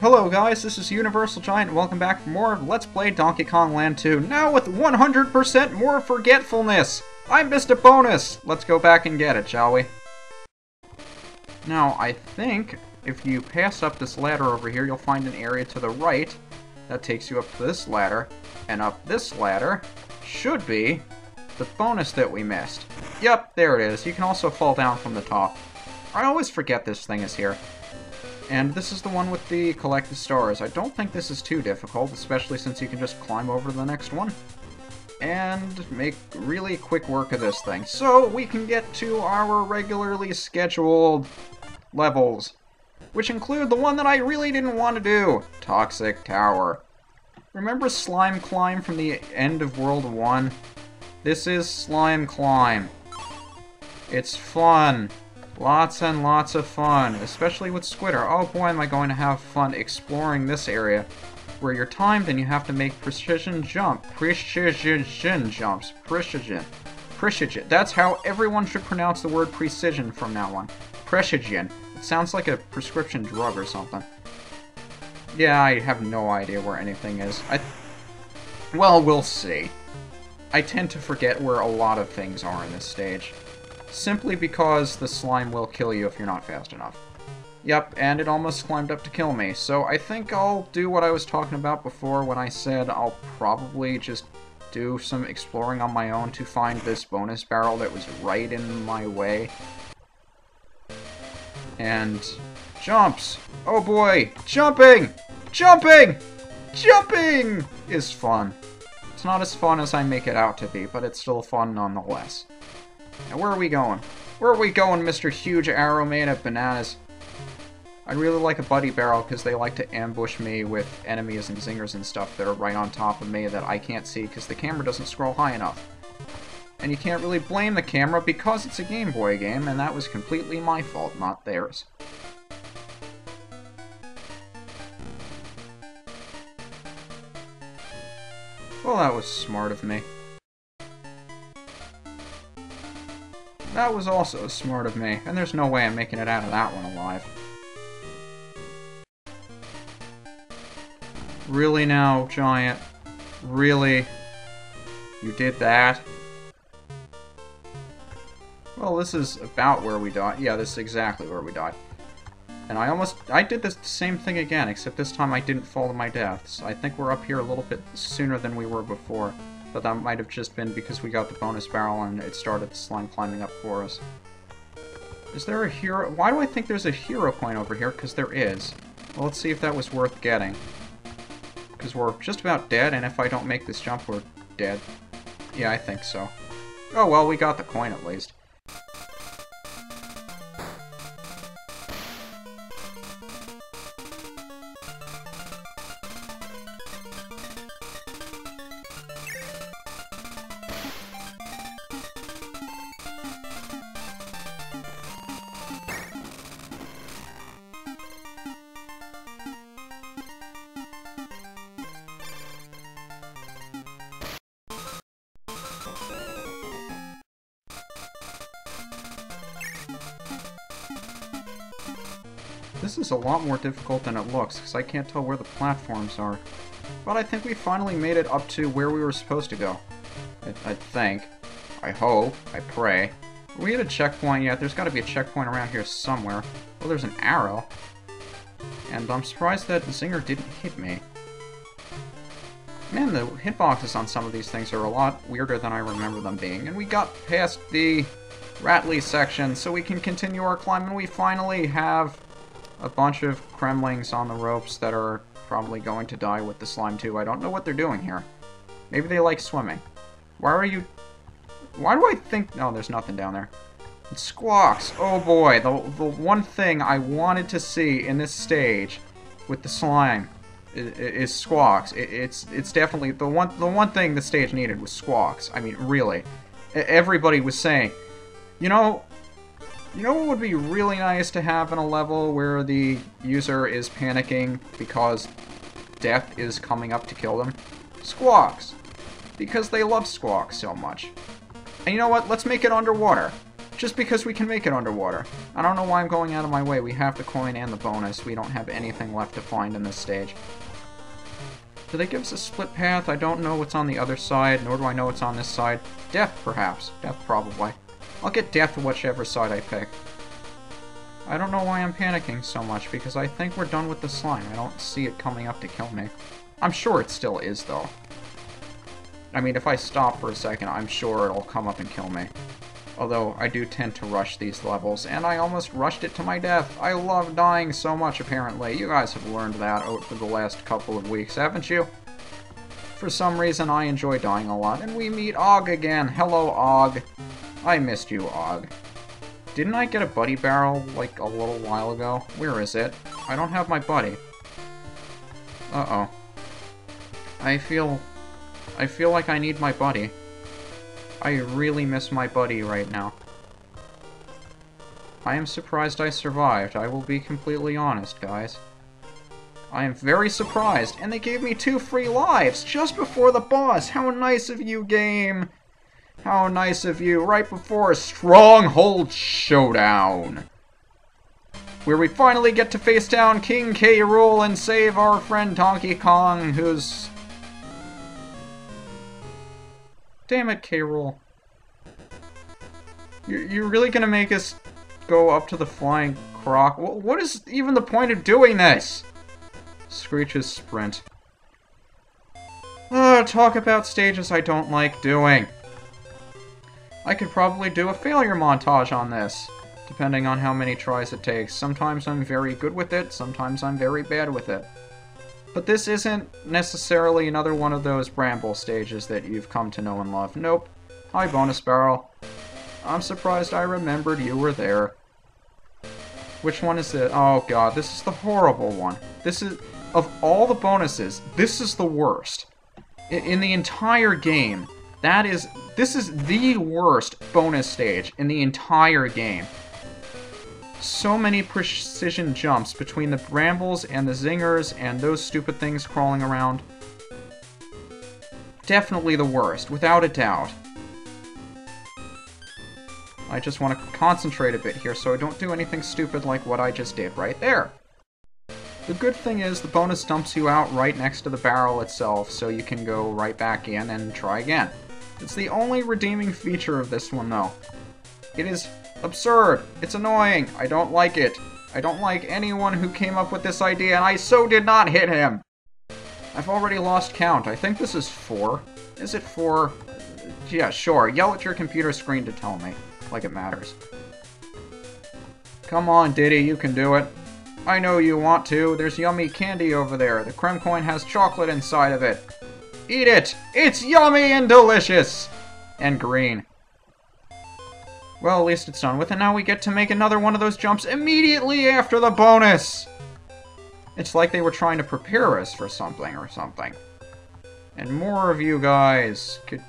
Hello guys, this is UniversalGiant and welcome back for more Let's Play Donkey Kong Land 2, now with 100% more forgetfulness! I missed a bonus! Let's go back and get it, shall we? Now, I think if you pass up this ladder over here, you'll find an area to the right that takes you up to this ladder, and up this ladder should be the bonus that we missed. Yep, there it is. You can also fall down from the top. I always forget this thing is here. And this is the one with the collected stars. I don't think this is too difficult, especially since you can just climb over to the next one and make really quick work of this thing. So we can get to our regularly scheduled levels, which include the one that I really didn't want to do, Toxic Tower. Remember Slime Climb from the end of World 1? This is Slime Climb. It's fun. Lots and lots of fun, especially with Squitter. Oh boy, am I going to have fun exploring this area, where you're timed and you have to make precision jumps. Precision. That's how everyone should pronounce the word precision from now on. Precision. It sounds like a prescription drug or something. Yeah, I have no idea where anything is. Well, we'll see. I tend to forget where a lot of things are in this stage. Simply because the slime will kill you if you're not fast enough. Yep, and it almost climbed up to kill me, so I think I'll do what I was talking about before when I said I'll probably just do some exploring on my own to find this bonus barrel that was right in my way. And jumps! Oh boy! Jumping! Jumping! Jumping is fun. It's not as fun as I make it out to be, but it's still fun nonetheless. Now, where are we going? Where are we going, Mr. Huge Arrow made of bananas? I'd really like a buddy barrel, because they like to ambush me with enemies and zingers and stuff that are right on top of me that I can't see because the camera doesn't scroll high enough. And you can't really blame the camera because it's a Game Boy game, and that was completely my fault, not theirs. Well, that was smart of me. That was also smart of me, and there's no way I'm making it out of that one alive. Really now, Giant? Really? You did that? Well, this is about where we died. Yeah, this is exactly where we died. And I did this same thing again, except this time I didn't fall to my deaths. I think we're up here a little bit sooner than we were before. But that might have just been because we got the bonus barrel and it started the slime climbing up for us. Is there a hero? Why do I think there's a hero point over here? Because there is. Well, let's see if that was worth getting. Because we're just about dead, and if I don't make this jump, we're dead. Yeah, I think so. Oh well, we got the coin at least. This is a lot more difficult than it looks, because I can't tell where the platforms are. But I think we finally made it up to where we were supposed to go. I think. I hope. I pray. Are we at a checkpoint yet? There's got to be a checkpoint around here somewhere. Well, there's an arrow. And I'm surprised that Zinger didn't hit me. Man, the hitboxes on some of these things are a lot weirder than I remember them being. And we got past the Rattly section, so we can continue our climb, and we finally have a bunch of Kremlings on the ropes that are probably going to die with the slime too. I don't know what they're doing here. Maybe they like swimming. Why do I think... No, there's nothing down there. It's Squawks. Oh boy, the one thing I wanted to see in this stage with the slime is Squawks. It's definitely the one thing the stage needed was Squawks. I mean, really. Everybody was saying, you know what would be really nice to have in a level where the user is panicking because death is coming up to kill them? Squawks. Because they love Squawks so much. And you know what? Let's make it underwater. Just because we can make it underwater. I don't know why I'm going out of my way. We have the coin and the bonus. We don't have anything left to find in this stage. Do they give us a split path? I don't know what's on the other side, nor do I know what's on this side. Death, perhaps. Death, probably. I'll get death whichever side I pick. I don't know why I'm panicking so much, because I think we're done with the slime. I don't see it coming up to kill me. I'm sure it still is, though. I mean, if I stop for a second, I'm sure it'll come up and kill me. Although, I do tend to rush these levels, and I almost rushed it to my death. I love dying so much, apparently. You guys have learned that over the last couple of weeks, haven't you? For some reason, I enjoy dying a lot, and we meet Og again. Hello, Og. I missed you, Og. Didn't I get a buddy barrel, like, a little while ago? Where is it? I don't have my buddy. Uh-oh. I feel like I need my buddy. I really miss my buddy right now. I am surprised I survived. I will be completely honest, guys. I am very surprised, and they gave me 2 free lives just before the boss! How nice of you, game! How nice of you, right before a Stronghold Showdown! Where we finally get to face down King K.Rool and save our friend Donkey Kong, who's... Damn it, K.Rool. You're really gonna make us go up to the flying croc? What is even the point of doing this? Screech's sprint. Talk about stages I don't like doing. I could probably do a failure montage on this, depending on how many tries it takes. Sometimes I'm very good with it, sometimes I'm very bad with it. But this isn't necessarily another one of those Bramble stages that you've come to know and love. Nope. Hi, Bonus Barrel. I'm surprised I remembered you were there. Which one is it? Oh god, this is the horrible one. This is... Of all the bonuses, this is the worst. In the entire game, this is the worst bonus stage in the entire game. So many precision jumps between the brambles and the zingers and those stupid things crawling around. Definitely the worst, without a doubt. I just want to concentrate a bit here so I don't do anything stupid like what I just did right there. The good thing is the bonus dumps you out right next to the barrel itself, so you can go right back in and try again. It's the only redeeming feature of this one, though. It is absurd. It's annoying. I don't like it. I don't like anyone who came up with this idea, and I so did not hit him! I've already lost count. I think this is 4. Is it 4? Yeah, sure. Yell at your computer screen to tell me. Like it matters. Come on, Diddy, you can do it. I know you want to. There's yummy candy over there. The creme coin has chocolate inside of it. Eat it! It's yummy and delicious! And green. Well, at least it's done with, and now we get to make another one of those jumps immediately after the bonus! It's like they were trying to prepare us for something or something. And more of you guys. Could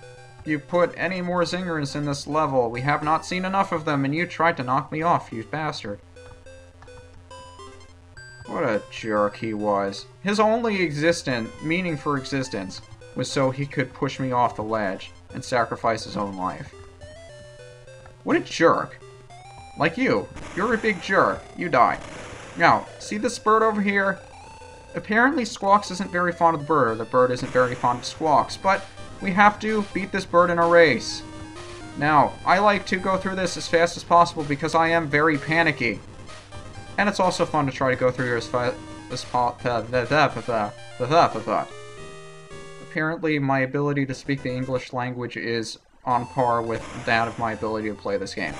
you put any more zingers in this level? We have not seen enough of them, and you tried to knock me off, you bastard. What a jerk he was. His only meaning for existence was so he could push me off the ledge and sacrifice his own life. What a jerk. Like you. You're a big jerk. You die. Now, see this bird over here? Apparently Squawks isn't very fond of the bird, or the bird isn't very fond of Squawks, but we have to beat this bird in a race. Now, I like to go through this as fast as possible because I am very panicky. And it's also fun to try to go through here as fast as possible. Apparently, my ability to speak the English language is on par with that of my ability to play this game.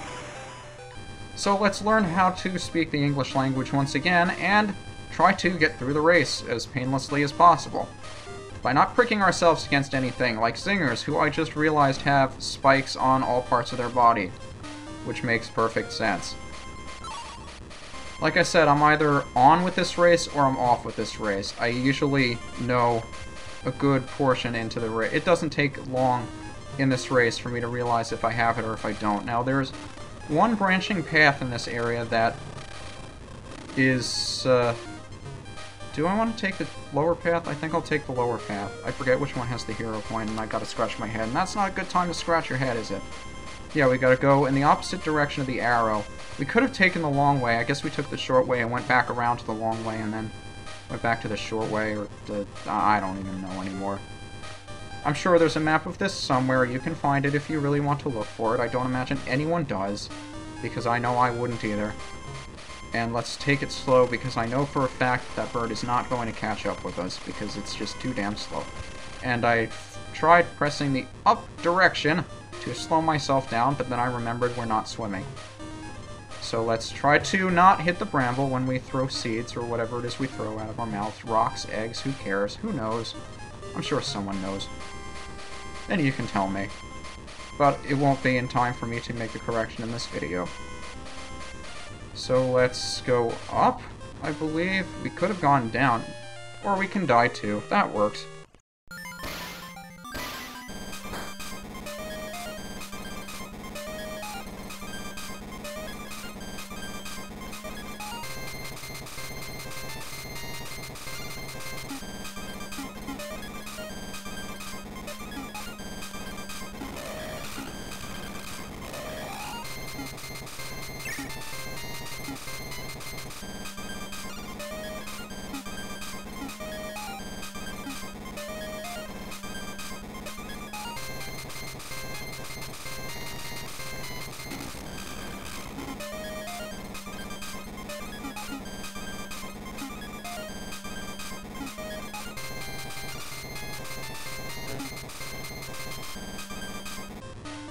So let's learn how to speak the English language once again, and try to get through the race as painlessly as possible. By not pricking ourselves against anything, like zingers, who I just realized have spikes on all parts of their body, which makes perfect sense. Like I said, I'm either on with this race or I'm off with this race. I usually know a good portion into the race. It doesn't take long in this race for me to realize if I have it or if I don't. Now, there's one branching path in this area that is... do I want to take the lower path? I think I'll take the lower path. I forget which one has the hero point, and I gotta scratch my head. And that's not a good time to scratch your head, is it? Yeah, we gotta go in the opposite direction of the arrow. We could have taken the long way. I guess we took the short way and went back around to the long way and then went back to the short way, or the... I don't even know anymore. I'm sure there's a map of this somewhere. You can find it if you really want to look for it. I don't imagine anyone does, because I know I wouldn't either. And let's take it slow, because I know for a fact that bird is not going to catch up with us, because it's just too damn slow. And I tried pressing the up direction to slow myself down, but then I remembered we're not swimming. So let's try to not hit the bramble when we throw seeds, or whatever it is we throw out of our mouths. Rocks, eggs, who cares? Who knows? I'm sure someone knows. And you can tell me. But it won't be in time for me to make a correction in this video. So let's go up, I believe. We could have gone down. Or we can die too. That works.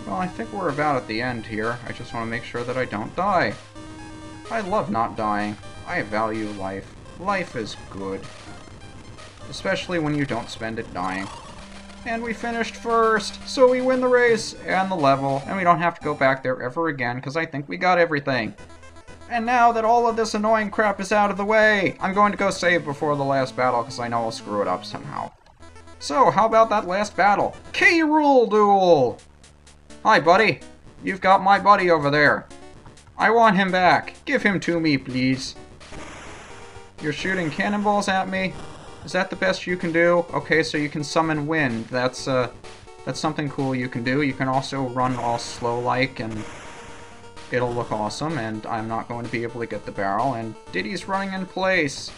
Well, I think we're about at the end here. I just want to make sure that I don't die. I love not dying. I value life. Life is good. Especially when you don't spend it dying. And we finished first, so we win the race and the level, and we don't have to go back there ever again, because I think we got everything. And now that all of this annoying crap is out of the way, I'm going to go save before the last battle, because I know I'll screw it up somehow. So, how about that last battle? K.Rool duel! Hi, buddy. You've got my buddy over there. I want him back. Give him to me, please. You're shooting cannonballs at me? Is that the best you can do? Okay, so you can summon wind. That's something cool you can do. You can also run all slow-like, and it'll look awesome, and I'm not going to be able to get the barrel, and Diddy's running in place.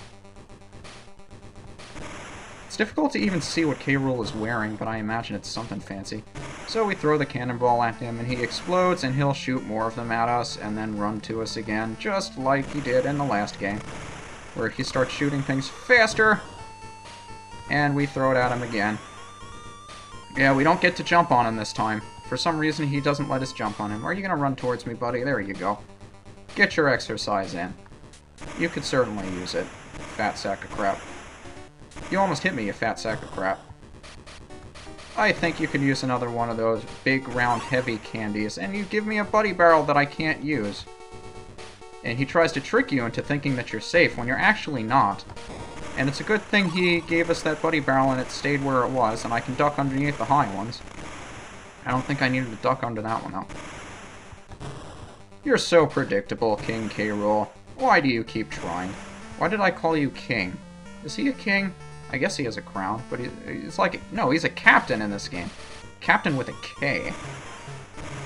It's difficult to even see what K.Rool is wearing, but I imagine it's something fancy. So we throw the cannonball at him, and he explodes, and he'll shoot more of them at us, and then run to us again, just like he did in the last game, where he starts shooting things faster, and we throw it at him again. Yeah, we don't get to jump on him this time. For some reason, he doesn't let us jump on him. Are you gonna run towards me, buddy? There you go. Get your exercise in. You could certainly use it, fat sack of crap. You almost hit me, you fat sack of crap. I think you could use another one of those big, round, heavy candies, and you give me a buddy barrel that I can't use. And he tries to trick you into thinking that you're safe when you're actually not. And it's a good thing he gave us that buddy barrel and it stayed where it was, and I can duck underneath the high ones. I don't think I needed to duck under that one, though. You're so predictable, King K.Rool. Why do you keep trying? Why did I call you King? Is he a king? I guess he has a crown, but he's like... No, he's a captain in this game. Captain with a K.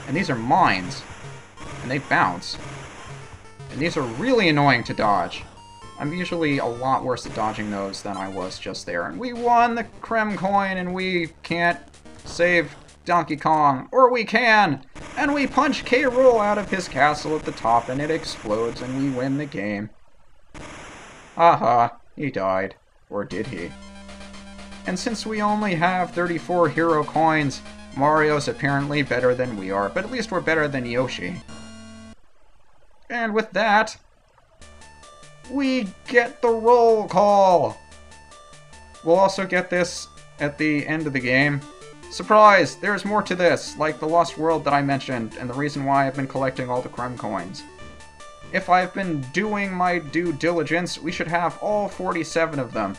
And these are mines. And they bounce. And these are really annoying to dodge. I'm usually a lot worse at dodging those than I was just there. And we won the Krem coin, and we can't save Donkey Kong. Or we can! And we punch K.Rool out of his castle at the top, and it explodes, and we win the game. Aha, he died. Or did he? And since we only have 34 hero coins, Mario's apparently better than we are, but at least we're better than Yoshi. And with that, we get the roll call! We'll also get this at the end of the game. Surprise! There's more to this, like the Lost World that I mentioned, and the reason why I've been collecting all the Krem coins. If I've been doing my due diligence, we should have all 47 of them,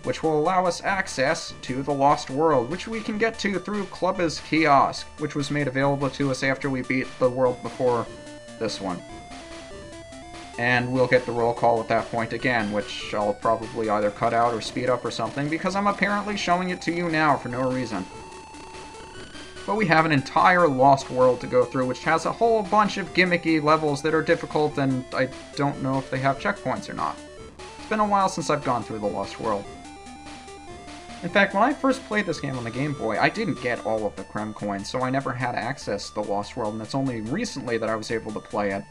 which will allow us access to the Lost World, which we can get to through Clubba's kiosk, which was made available to us after we beat the world before this one. And we'll get the roll call at that point again, which I'll probably either cut out or speed up or something, because I'm apparently showing it to you now for no reason. But we have an entire Lost World to go through, which has a whole bunch of gimmicky levels that are difficult, and I don't know if they have checkpoints or not. It's been a while since I've gone through the Lost World. In fact, when I first played this game on the Game Boy, I didn't get all of the Krem coins, so I never had access to the Lost World, and it's only recently that I was able to play it.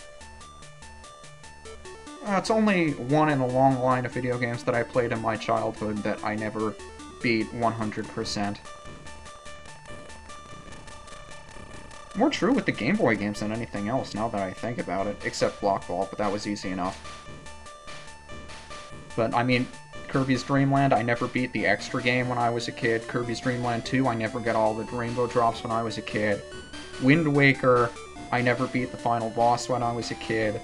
It's only one in a long line of video games that I played in my childhood that I never beat 100%. More true with the Game Boy games than anything else, now that I think about it, except Block Ball, but that was easy enough. But, I mean, Kirby's Dream Land, I never beat the extra game when I was a kid. Kirby's Dream Land 2, I never got all the Rainbow Drops when I was a kid. Wind Waker, I never beat the final boss when I was a kid.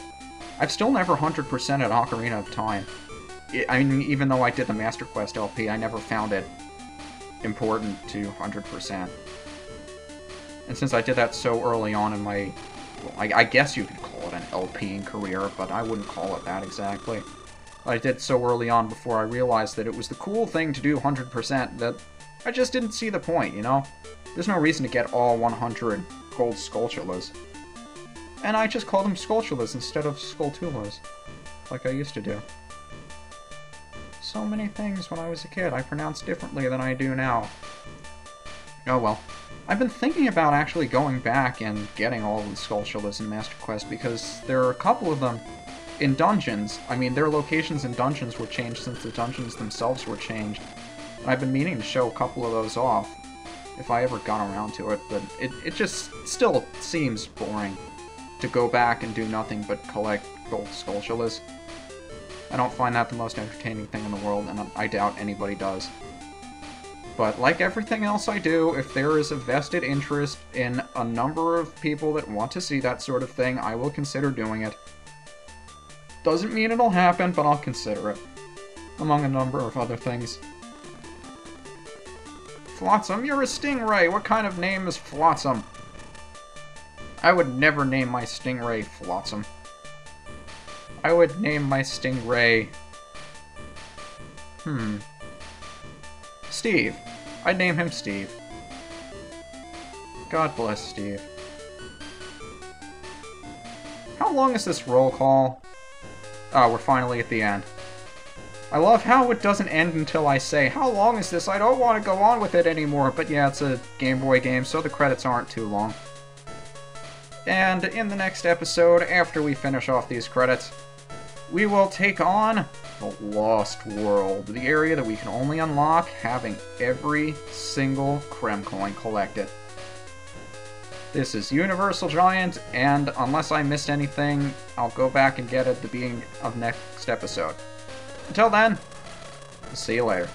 I've still never 100% at Ocarina of Time. I mean, even though I did the Master Quest LP, I never found it important to 100%. And since I did that so early on in my... Well, I guess you could call it an LPing career, but I wouldn't call it that exactly. I did so early on before I realized that it was the cool thing to do 100% that I just didn't see the point, you know? There's no reason to get all 100 gold Skulltulas. And I just called them Skulltulas instead of Skulltulas, like I used to do. So many things when I was a kid I pronounced differently than I do now. Oh well. I've been thinking about actually going back and getting all of the Skulltulas in Master Quest because there are a couple of them in dungeons. I mean, their locations in dungeons were changed since the dungeons themselves were changed. And I've been meaning to show a couple of those off if I ever got around to it, but it just still seems boring to go back and do nothing but collect gold Skulltulas. I don't find that the most entertaining thing in the world, and I doubt anybody does. But like everything else I do, if there is a vested interest in a number of people that want to see that sort of thing, I will consider doing it. Doesn't mean it'll happen, but I'll consider it. Among a number of other things. Flotsam, you're a stingray! What kind of name is Flotsam? I would never name my stingray Flotsam. I would name my stingray... Steve. I'd name him Steve. God bless Steve. How long is this roll call? Oh, we're finally at the end. I love how it doesn't end until I say, how long is this? I don't want to go on with it anymore. But yeah, it's a Game Boy game, so the credits aren't too long. And in the next episode, after we finish off these credits, we will take on the Lost World, the area that we can only unlock having every single Krem coin collected. This is UniversalGiant, and unless I missed anything, I'll go back and get it at the beginning of next episode. Until then, see you later.